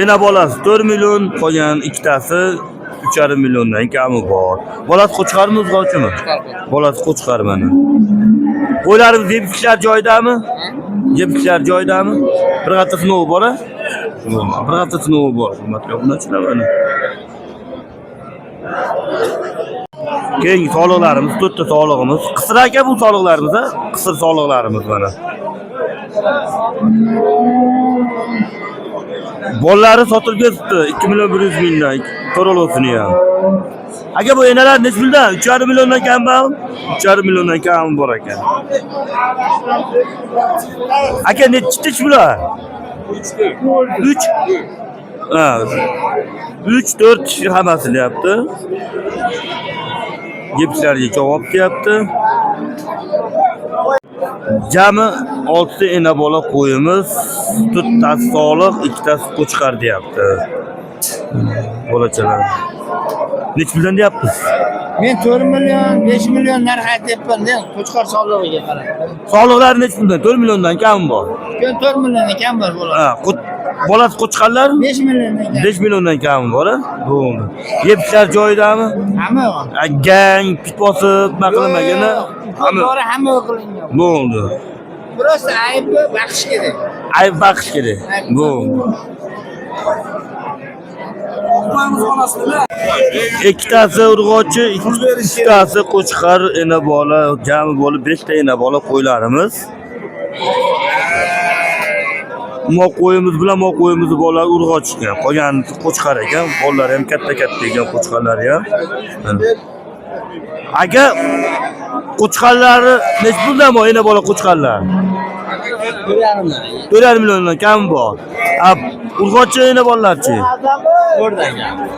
Ena bolasi 4 million, qolgan ikkitasi 3,5 milliondan kami bor. Bolasi qo'chqarmi o'zg'ochimi? Bolasi qo'chqar mana. Qo'ylarimiz yeb-ichishlar joyidami? Yeb-ichishlar joyidami? Bir qatta sinovi bor-a? Bir qatta sinovi bor. Hurmatli obunachilar mana. Keyingi soliqlarimiz, 4 ta soliqimiz. Qisir aka bu soliqlarimiz, ha? Qisir soliqlarimiz mana. Bollari sotilib ketdi 2 million 100 mingdan. To'rolosini ham. Aka bu enalar nech puldan? 3,5 milliondan kammi? 3,5 milliondan kam bor ekan. Aka nechta bular? 3. Ha. 3-4 kishi hammasi deyapti. Yeplarga javob deyapti. Jami 6 ta ena bola qo'yimiz, 4 ta soliq, 2 ta qo'chqar deyapti. Bolachalar. Nech puldan deyapsiz? Men 4 million, 5 million narx aytyapman-da, qo'chqar solig'iga qarab. Soliqlar nech puldan? 4 milliondan kam bor. 4 milliondan kam bor bo'ladi. Ha, bolasi qo'chqarlar 5 milliondan kam. 5 milliondan kam bor-a? Bo'ldi. Yebishlar joyidami? Hamma. Gang, pit bosib, nima qilmagani? Hamma qilingan. Bo'ldi. Prosta ayb baqish kerak. Ayb baqish kerak. Bo'ldi. Ikkitasi urg'ochi, ikkitasi qo'chqar ena bola, jami bo'lib 5 ta ena bola qo'ylarimiz. Mo qo'yimiz bilan mo qo'yimizni bolalar urg'och ekan. Qolgan qo'chqar ekan, bolalar ham katta-katta ekan, qo'chqarlar ham. Aka qo'chqarlari nech puldan bor ena bola qo'chqarlar? 4,5 milliondan kam bor. Urg'ochi ena bolalarchi?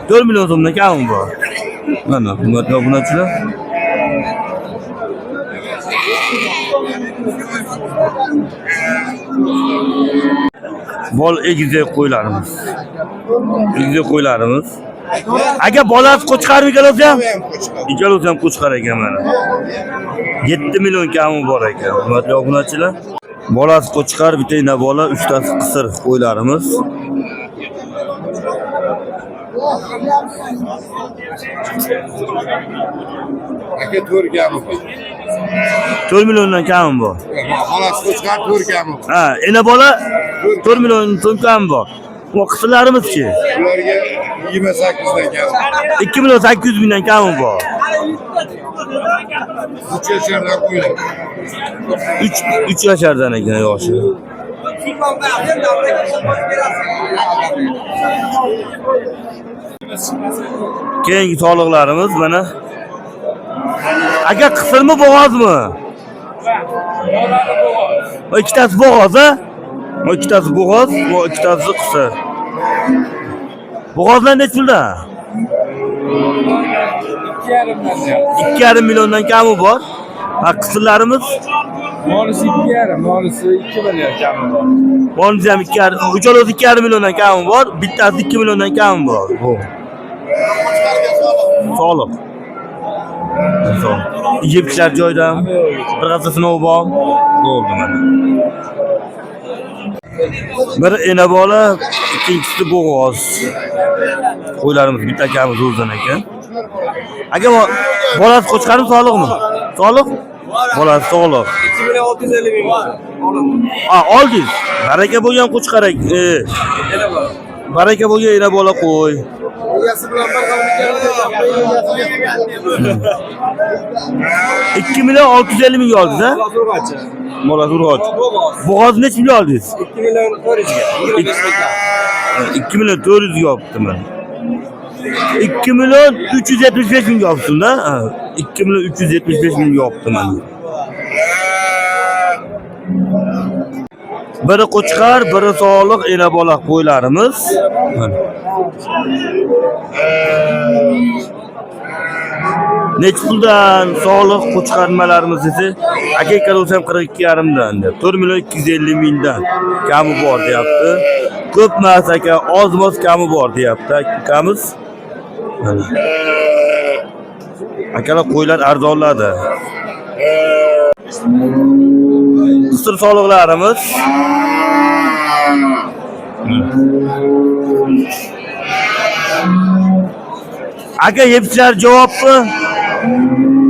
4 million so'mdan kam bor. Mana hurmatli obunachilar. Bol egizak qo'ylarimiz. Egizak qo'ylarimiz. Aka bolasi qo'chqarmi ikkalasi ham? Ikkalasi ham qo'chqar ekan mana. 7 million kami bor ekan. Hurmatli obunachilar. Bolasi qo'chqar, bitta ena bola, 3 tasi qisir qo'ylarimiz. Aka 4 kami bor. 4 milliondan kam bor. Bolasi qo'chqar 4 kami. Ha, ena bola 4 million so'm kam bor. Bu qisirlarimizchi? Ularga 28 dan kam. 2 million 800 mingdan kam bor. 3 yashardan qo'ylar. 3 yashardan ekan yoshi. Keyingi soliqlarimiz mana. Aka qisirmi bo'g'ozmi? Bu ikkitasi bo'g'oz, ha? Bu ikkitasi bo'g'oz, bu ikkitasi qisir. Bo'g'ozlar nech puldan? 2,5 milliondan kami bor. Ha, qisirlarimiz Molisi 2,5, molisi 2 million kami bor. Molisi ham 2,5, uchalosi 2,5 milliondan kami bor, bittasi 2 milliondan kami bor. Bu. Soliq. Yeb-ichishlar joyidami? Bir qatta sinov bor. Bo'ldi mana. Bir ena bola, ikkinchisi bo'g'oz. Qo'ylarimiz bitta akamiz o'zdan ekan. Aka bolasi qo'chqarmi soliqmi? Soliq? Bolasi soliq. 2,650 ming bor. Ha, oldingiz. Baraka bo'lgan qo'chqar ekan. Baraka bo'lgan ena bola qo'y. Egasi bilan bir qilib 2 million 650 ming oldingiz, ha? Bolasi urg'och. Bo'g'oz nech million oldingiz? 2 million 400 ga. 2 million 400 ga olibdim men. 2 million 375 ming ga olibdim-da. 2 million 375 ming ga olibdim men. Biri qo'chqar, biri soliq ena bola qo'ylarimiz. Nech puldan soliq qo'chqar nimalarimiz esa? Aka ikkalasi ham 42,5 dan deb. 4 million 250 mingdan kami bor deyapti. Ko'p emas aka, oz-moz kami bor deyapti akamiz. Akalar qo'ylar arzonladi. Qisir soliqlarimiz Aka yepsilar javobmi?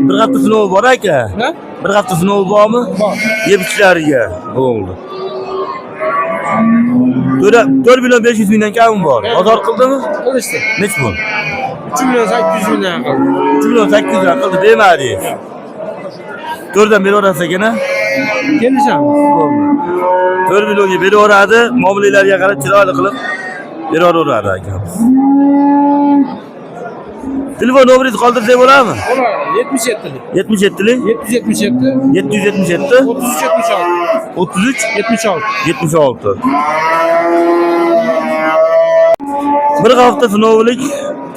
Bir hafta sinovi bor aka. Ha? Bir hafta sinovi bormi? Bor. Yepsilarga bo'ldi. 4 million 500 mingdan kam bor. Bozor qildimi? Qilishdi. Nech pul? 3 million 800 mingdan qildi. 3 million 800 ming qildi, bermadingiz. 4dan beraverasiz ekan-a? Kelishamiz. Bo'ldi. 4 millionga beraveradi, muomalalarga qarab chiroyli qilib beraveradi akamiz. Telefon nomeringizni qoldirsak bo'ladimi? Bo'ladi. 77lik. 77lik 777 777 33 76 33 76. 76. Bir hafta sinovlik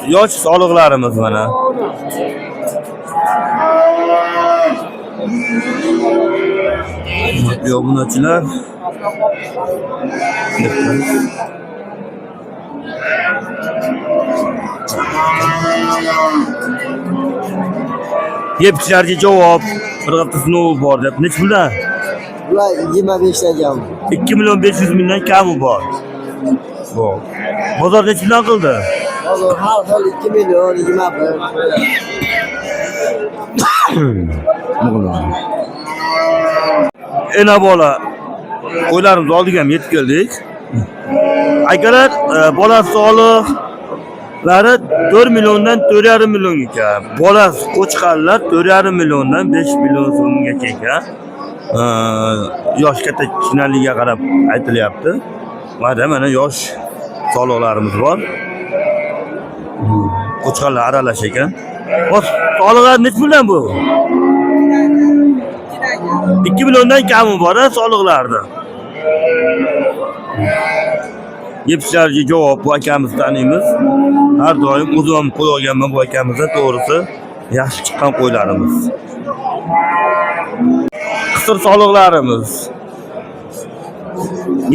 yosh soliqlarimiz mana. Yo'q, bunachilar. Yepchilarga javob, bir hafta sinov bor deb. Nech puldan? Ular 25 dan 2 million 500 mingdan kami bor. Bor. Bozor nech puldan qildi? hozir har xil 2 million 21. Ena bola qo'ylarimiz oldiga ham yetib keldik. Akalar, bola soliqlari 4 milliondan 4,5 millionga. Bola qo'chqarlar 4,5 milliondan 5 million so'mgacha ekan. Yosh katta kichkinaligiga qarab aytilyapti. Mana yosh soliqlarimiz bor. Qo'chqarlar aralash ekan. Soliqlar nech puldan bu? 2 milliondan kami bor soliqlarda. Yepsilarga javob bu akamizni taniymiz. Har doim o'zim ham qo'y olganman bu akamizga, to'g'risi yaxshi chiqqan qo'ylarimiz. Qisir soliqlarimiz.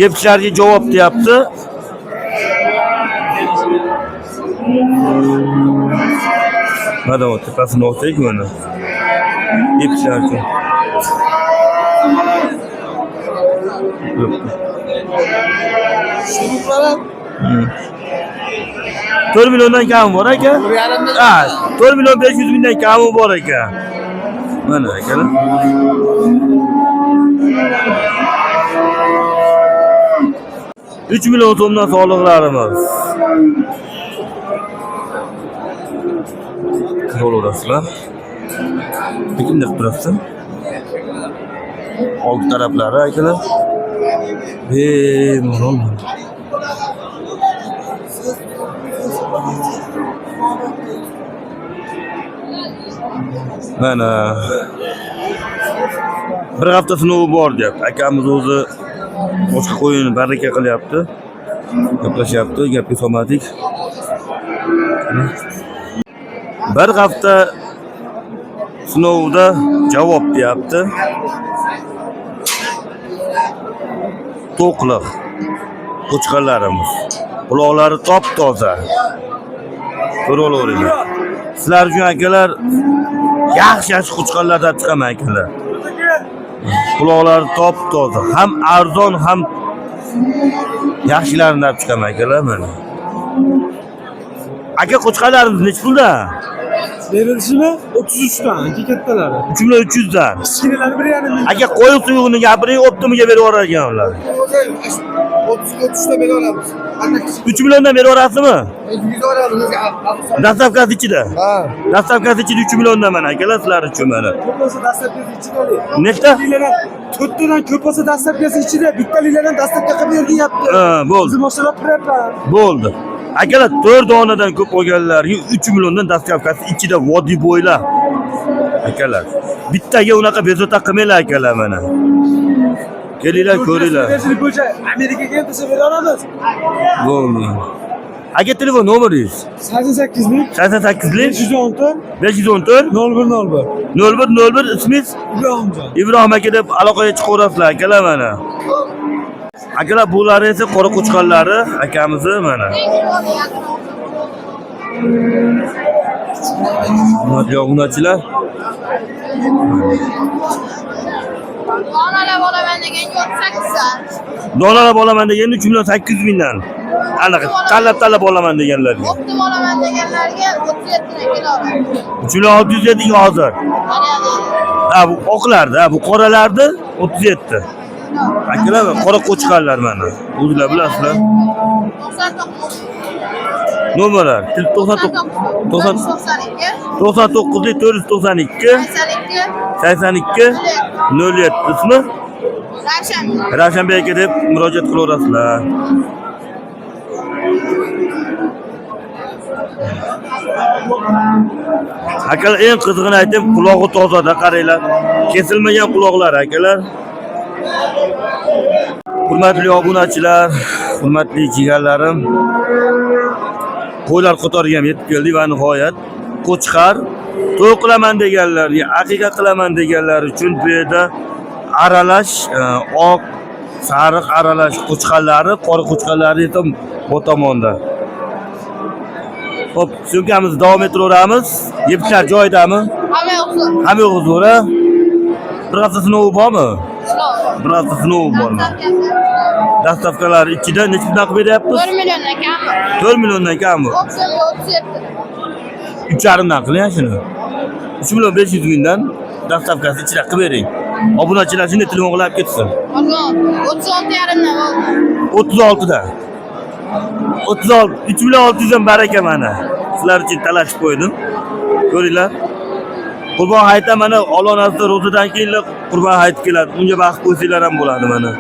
Yepsilarga javob deyapti. Mana bu tepasini olsak mana. Yepsilarga. 4 milliondan kam bor aka. 4 million 500 mingdan kami bor ekan. Mana akalar. $3 million so'mdan soliqlarimiz. Qo'laverasizlar. Bikinda turasizlar. Old taraflari akalar. Bemalol. Mana bir hafta sinovi bor deb akamiz o'zi boshqa qo'yini baraka qilyapti. Gaplashyapti, gapga solmadik. Bir hafta sinovda javob deyapti. To'qliq qo'chqarlarimiz. Quloqlari top-toza. Ko'raveringlar. Sizlar uchun akalar yaxshi qo'chqarlardan chiqaman akalar. Quloqlari top-toza, ham arzon ham yaxshilaridan chiqaman akalar mana. Aka qo'chqarlarimiz nech puldan? Berilishimi? 33 dan, katalari. 3 million 300 dan. Kichkinalari 1,5 million. Aka qo'y suyug'ini gapiring, optimiga berib yuborgan ular. 30 da beramiz. 3 milliondan berib yuborasizmi? 100 olamiz. Dastavkasi ichida. Ha. Dastavkasi ichida 3 milliondan mana akalar sizlar uchun mana. Ko'p bo'lsa dastlabkasi ichida. Nechta? To'rttadan ko'p bo'lsa dastlabkasi ichida, bittalilardan dastlabka qilib beryapti. Ha, bo'ldi. Biz mashallah piraplar. Bo'ldi. Akalar 4 donadan ko'p olganlar, 3 milliondan dastavkasi ichida vodiy bo'ylab. Akalar, bittaga unaqa bezovta qilmanglar akalar mana. Kelinglar, ko'ringlar. Amerikaga ham desa beramiz. Bo'ldi. Aka telefon nomeringiz? 88lik 88lik 514 514 0101. 0101 ismingiz? Ibrohimjon. Ibrohim aka deb aloqaga chiqaverasizlar akalar mana. Akalar bular esa qora qo'chqarlari akamizni mana. Bunachilar. Donalar olaman degan 8 Donalar olaman degan 3 million 800 mingdan. anaqa tanlab olaman deganlarga. Optim olaman deganlarga 37 dan kelaman. 3607 ga hozir. Ha, bu oqlarda, bu qoralarda 37. Akalar, qora qo'chqarlar mana. O'zinglar bilasizlar. 99. Nomerlar 99 492 82 07 ismi Ravshan. Ravshanbek aka deb murojaat qilaverasizlar. Akalar, eng qizig'ini aytib, qulog'i tozada, qaranglar. Kesilmagan quloqlar akalar. Hurmatli obunachilar, hurmatli jigarlarim, qo'ylar qatoriga ham yetib keldik va nihoyat qo'chqar to'y qilaman deganlarga, aqiqa qilaman deganlar uchun bu yerda aralash, oq, sariq aralash qo'chqarlari, qora qo'chqarlari esa bu tomonda. Xo'p, syomkamizni davom ettiraveramiz. Yigitlar joyidami? Hamma yo'qsiz. Hamma yo'q a? Bir hafta sinovi bormi? Bir hafta sinovi bormi? Dastavkalar ichida necha pul qilib beryapmiz? 4 milliondan kammi? 4 milliondan kammi? Optimga 37. 3,5 dan qiling shuni. 3 million 500 mingdan dastavkasi ichida qilib bering. Obunachilar shunday telefon qilib ketsin. 36 yarimdan oldim. 36 dan. 36 3 million 600 dan baraka mana. Sizlar uchun talashib qo'ydim. Ko'ringlar. Qurbon hayitda mana Olonasida ro'zadan keyin qurbon hayit keladi. Unga vaqt qo'ysanglar ham bo'ladi mana.